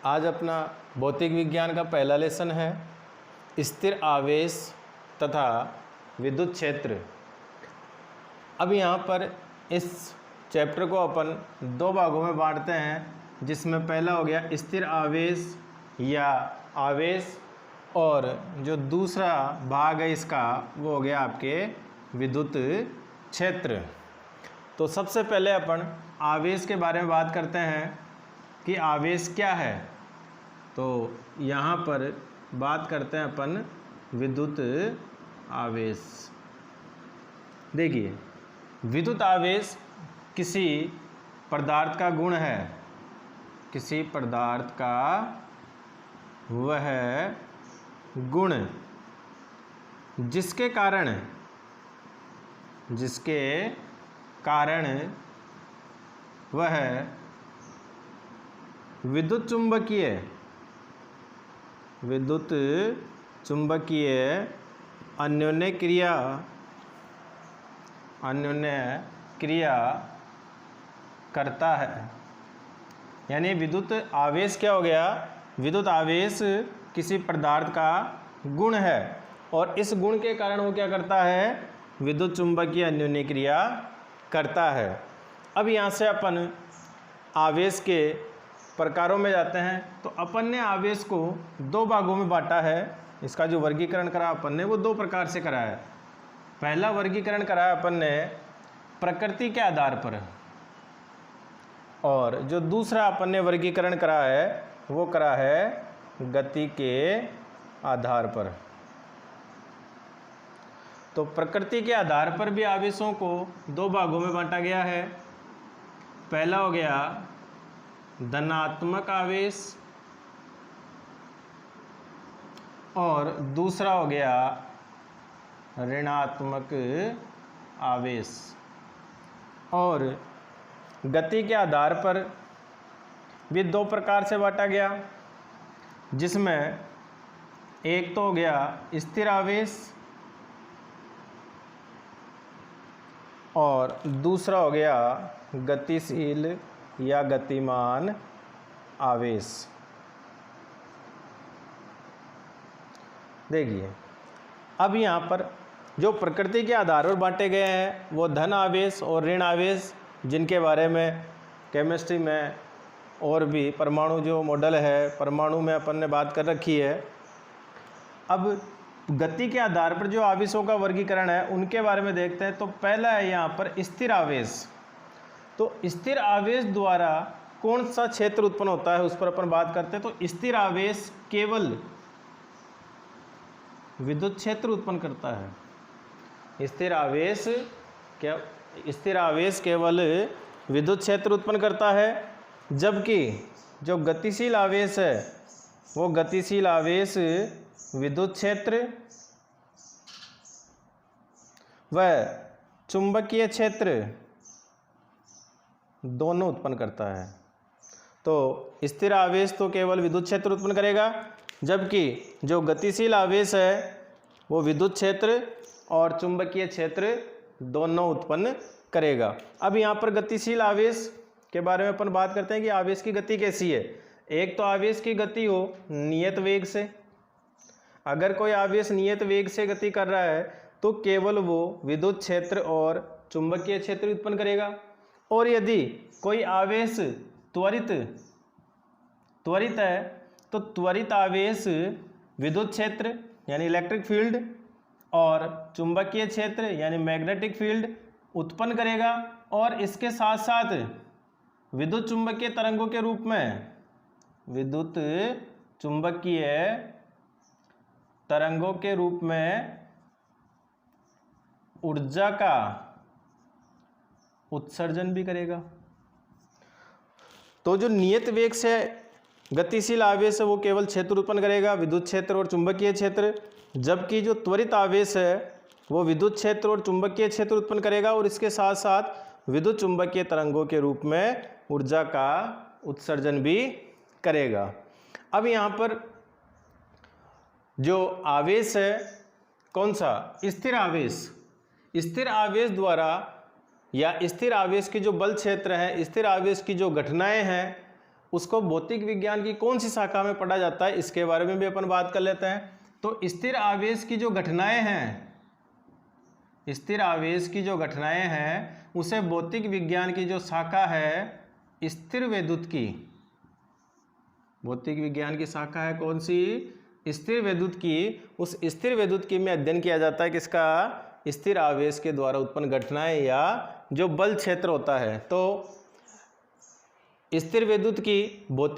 आज अपना भौतिक विज्ञान का पहला लेसन है स्थिर आवेश तथा विद्युत क्षेत्र। अब यहाँ पर इस चैप्टर को अपन दो भागों में बांटते हैं, जिसमें पहला हो गया स्थिर आवेश या आवेश, और जो दूसरा भाग है इसका वो हो गया आपके विद्युत क्षेत्र। तो सबसे पहले अपन आवेश के बारे में बात करते हैं कि आवेश क्या है। तो यहाँ पर बात करते हैं अपन विद्युत आवेश। देखिए, विद्युत आवेश किसी पदार्थ का गुण है, किसी पदार्थ का वह गुण जिसके कारण वह विद्युत चुंबकीय अन्योन्य क्रिया करता है। यानी विद्युत आवेश क्या हो गया? विद्युत आवेश किसी पदार्थ का गुण है और इस गुण के कारण वो क्या करता है? विद्युत चुंबकीय अन्योन्य क्रिया करता है। अब यहाँ से अपन आवेश के प्रकारों में जाते हैं। तो अपन ने आवेश को दो भागों में बांटा है। इसका जो वर्गीकरण करा अपन ने वो दो प्रकार से करा है। पहला वर्गीकरण करा है अपन ने प्रकृति के आधार पर, और जो दूसरा अपन ने वर्गीकरण करा है वो करा है गति के आधार पर। तो प्रकृति के आधार पर भी आवेशों को दो भागों में बांटा गया है। पहला हो गया धनात्मक आवेश और दूसरा हो गया ऋणात्मक आवेश। और गति के आधार पर भी दो प्रकार से बांटा गया, जिसमें एक तो हो गया स्थिर आवेश और दूसरा हो गया गतिशील या गतिमान आवेश। देखिए, अब यहाँ पर जो प्रकृति के आधार पर बांटे गए हैं वो धन आवेश और ऋण आवेश, जिनके बारे में केमिस्ट्री में और भी परमाणु जो मॉडल है परमाणु में अपन ने बात कर रखी है। अब गति के आधार पर जो आवेशों का वर्गीकरण है उनके बारे में देखते हैं। तो पहला है यहाँ पर स्थिर आवेश। तो स्थिर आवेश द्वारा कौन सा क्षेत्र उत्पन्न होता है उस पर अपन बात करते हैं। तो स्थिर आवेश केवल विद्युत क्षेत्र उत्पन्न करता है। स्थिर आवेश केवल विद्युत क्षेत्र उत्पन्न करता है, जबकि जो गतिशील आवेश है वो गतिशील आवेश विद्युत क्षेत्र व चुंबकीय क्षेत्र दोनों उत्पन्न करता है। तो स्थिर आवेश तो केवल विद्युत क्षेत्र उत्पन्न करेगा, जबकि जो गतिशील आवेश है वो विद्युत क्षेत्र और चुंबकीय क्षेत्र दोनों उत्पन्न करेगा। अब यहाँ पर गतिशील आवेश के बारे में अपन बात करते हैं कि आवेश की गति कैसी है। एक तो आवेश की गति हो नियत वेग से। अगर कोई आवेश नियत वेग से गति कर रहा है तो केवल वो विद्युत क्षेत्र और चुंबकीय क्षेत्र उत्पन्न करेगा। और यदि कोई आवेश त्वरित है तो त्वरित आवेश विद्युत क्षेत्र यानी इलेक्ट्रिक फील्ड और चुंबकीय क्षेत्र यानी मैग्नेटिक फील्ड उत्पन्न करेगा, और इसके साथ साथ विद्युत चुंबकीय तरंगों के रूप में ऊर्जा का उत्सर्जन भी करेगा। तो जो नियत वेग से गतिशील आवेश है वो केवल क्षेत्र उत्पन्न करेगा, विद्युत क्षेत्र और चुंबकीय क्षेत्र, जबकि जो त्वरित आवेश है वो विद्युत क्षेत्र और चुंबकीय क्षेत्र उत्पन्न करेगा और इसके साथ साथ विद्युत चुंबकीय तरंगों के रूप में ऊर्जा का उत्सर्जन भी करेगा। अब यहाँ पर जो आवेश है कौन सा? स्थिर आवेश। स्थिर आवेश द्वारा या स्थिर आवेश के जो बल क्षेत्र हैं, स्थिर आवेश की जो घटनाएं हैं उसको भौतिक विज्ञान की कौन सी शाखा में पढ़ा जाता है, इसके बारे में भी अपन बात कर लेते हैं। तो स्थिर आवेश की जो घटनाएं हैं, स्थिर आवेश की जो घटनाएं हैं उसे भौतिक विज्ञान की जो शाखा है स्थिर वैद्युत की, भौतिक विज्ञान की शाखा है कौन सी, स्थिर वैद्युत की, उस स्थिर वैद्युत की में अध्ययन किया जाता है किसका, स्थिर आवेश के द्वारा उत्पन्न घटनाएं या जो बल क्षेत्र होता है। तो स्थिर वैद्युत की भौतिक